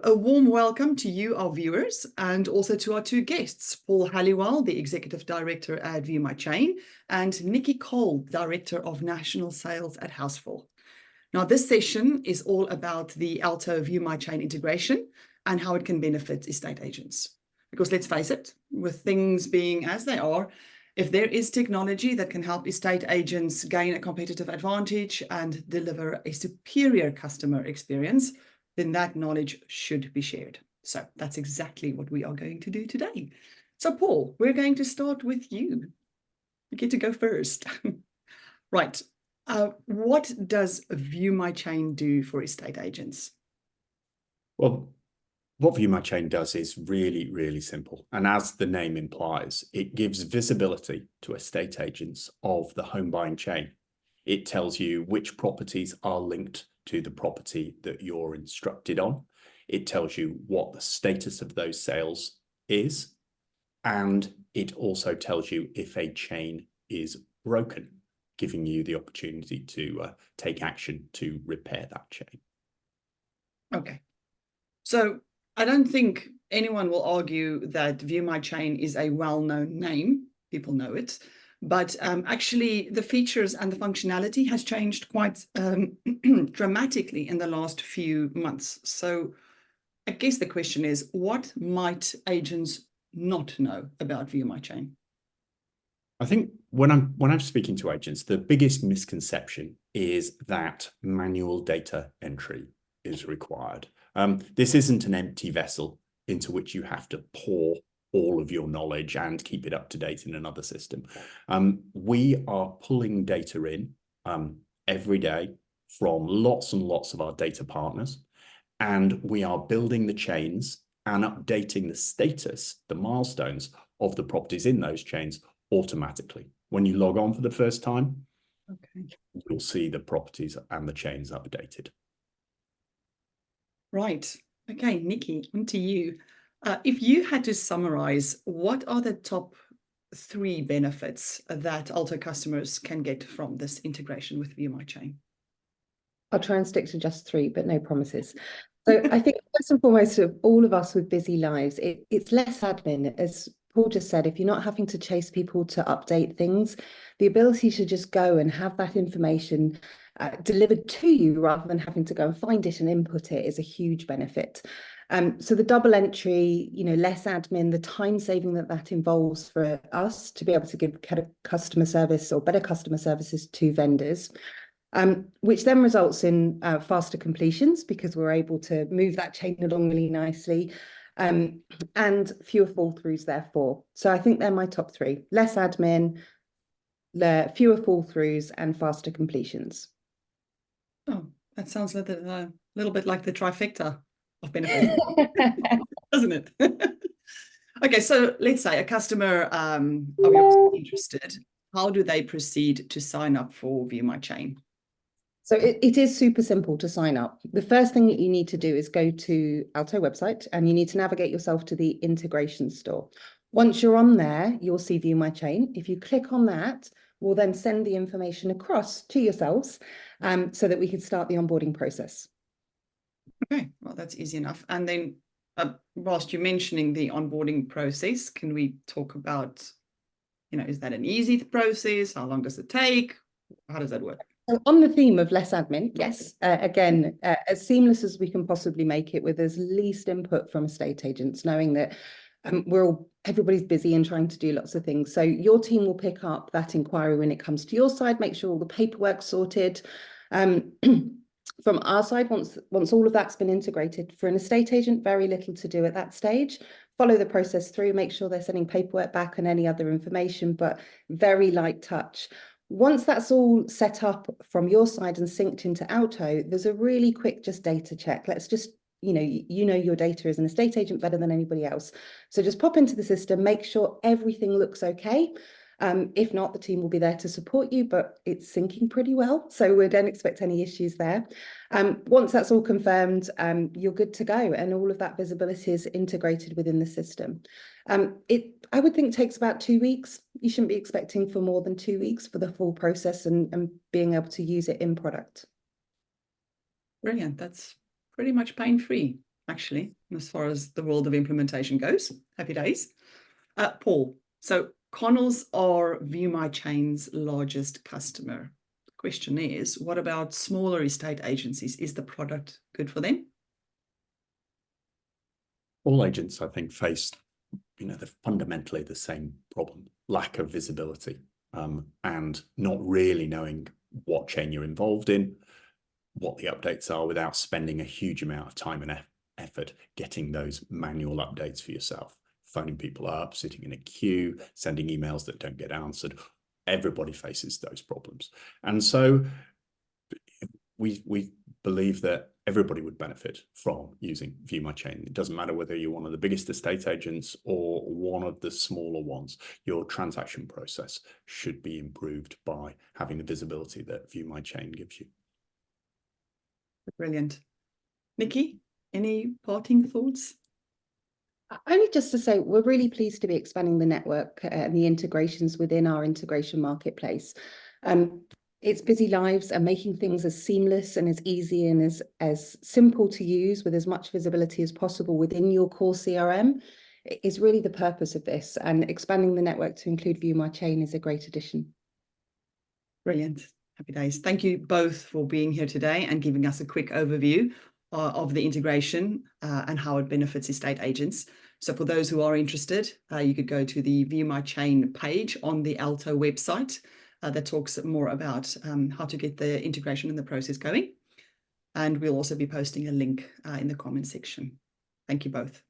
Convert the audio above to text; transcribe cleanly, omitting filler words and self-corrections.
a warm welcome to you, our viewers, and also to our two guests, Paul Halliwell, the Executive Director at ViewMyChain, and Nikki Cole, Director of National Sales at Houseful. Now, this session is all about the Alto ViewMyChain integration and how it can benefit estate agents. Because let's face it, with things being as they are, if there is technology that can help estate agents gain a competitive advantage and deliver a superior customer experience, then that knowledge should be shared. So that's exactly what we are going to do today. So Paul, we're going to start with you. You get to go first. Right. What does ViewMyChain do for estate agents? Well, what ViewMyChain does is really, really simple. And as the name implies, it gives visibility to estate agents of the home buying chain. It tells you which properties are linked to the property that you're instructed on. It tells you what the status of those sales is. And it also tells you if a chain is broken, giving you the opportunity to take action to repair that chain. Okay. So I don't think anyone will argue that ViewMyChain is a well-known name. People know it. But actually, the features and the functionality has changed quite dramatically in the last few months. So I guess the question is, what might agents not know about ViewMyChain? I think when I'm speaking to agents, the biggest misconception is that manual data entry is required. This isn't an empty vessel into which you have to pour all of your knowledge and keep it up to date in another system. We are pulling data in every day from lots and lots of our data partners, and we are building the chains and updating the status, the milestones of the properties in those chains automatically. When you log on for the first time, you'll see the properties and the chains updated. Right. Okay, Nikki, on to you. If you had to summarize, what are the top 3 benefits that Alto customers can get from this integration with ViewMyChain? I'll try and stick to just 3, but no promises. So I think first and foremost, of all of us with busy lives, it's less admin. As Paul just said, if you're not having to chase people to update things, the ability to just go and have that information delivered to you rather than having to go and find it and input it is a huge benefit. So the double entry, less admin, the time saving that involves for us to be able to give customer service or better customer services to vendors, which then results in faster completions because we're able to move that chain along really nicely, and fewer fall throughs therefore. So I think they're my top 3: less admin, fewer fall throughs, and faster completions. Oh, that sounds a little bit like the trifecta of benefits, doesn't it? Okay, so let's say a customer of yours is interested. How do they proceed to sign up for ViewMyChain? So it is super simple to sign up. The first thing that you need to do is go to Alto website and you need to navigate yourself to the integration store. Once you're on there, you'll see ViewMyChain. If you click on that, we'll then send the information across to yourselves so that we can start the onboarding process. Okay, well, that's easy enough. And then whilst you're mentioning the onboarding process, can we talk about, is that an easy process? How long does it take? How does that work? So on the theme of less admin, yes, again, as seamless as we can possibly make it with as least input from estate agents, knowing that everybody's busy and trying to do lots of things. So your team will pick up that inquiry when it comes to your side, make sure all the paperwork's sorted. From our side, once all of that's been integrated, for an estate agent, very little to do at that stage. Follow the process through, make sure they're sending paperwork back and any other information, but very light touch. Once that's all set up from your side and synced into Alto, there's a really quick just data check. Let's just, you know your data as an estate agent better than anybody else. So just pop into the system, make sure everything looks okay. If not, the team will be there to support you, but it's syncing pretty well. So we don't expect any issues there. Once that's all confirmed, you're good to go. And all of that visibility is integrated within the system. I would think takes about 2 weeks. You shouldn't be expecting for more than 2 weeks for the full process and being able to use it in product. Brilliant. That's pretty much pain-free. actually, as far as the world of implementation goes. Happy days. Paul, so Connells are ViewMyChain's largest customer. The question is, what about smaller estate agencies? Is the product good for them? All agents, I think, face, fundamentally the same problem: lack of visibility, and not really knowing what chain you're involved in, what the updates are, without spending a huge amount of time and effort getting those manual updates for yourself, phoning people up, sitting in a queue, sending emails that don't get answered. Everybody faces those problems. And so we believe that everybody would benefit from using ViewMyChain. It doesn't matter whether you're one of the biggest estate agents or one of the smaller ones. Your transaction process should be improved by having the visibility that ViewMyChain gives you. Brilliant. Nikki, any parting thoughts? Only just to say, we're really pleased to be expanding the network and the integrations within our integration marketplace. It's busy lives, and making things as seamless and as easy and as simple to use with as much visibility as possible within your core CRM is really the purpose of this. And expanding the network to include ViewMyChain is a great addition. Brilliant. Happy days. Thank you both for being here today and giving us a quick overview of the integration and how it benefits estate agents. So for those who are interested, you could go to the ViewMyChain page on the Alto website that talks more about how to get the integration and the process going. And we'll also be posting a link in the comment section. Thank you both.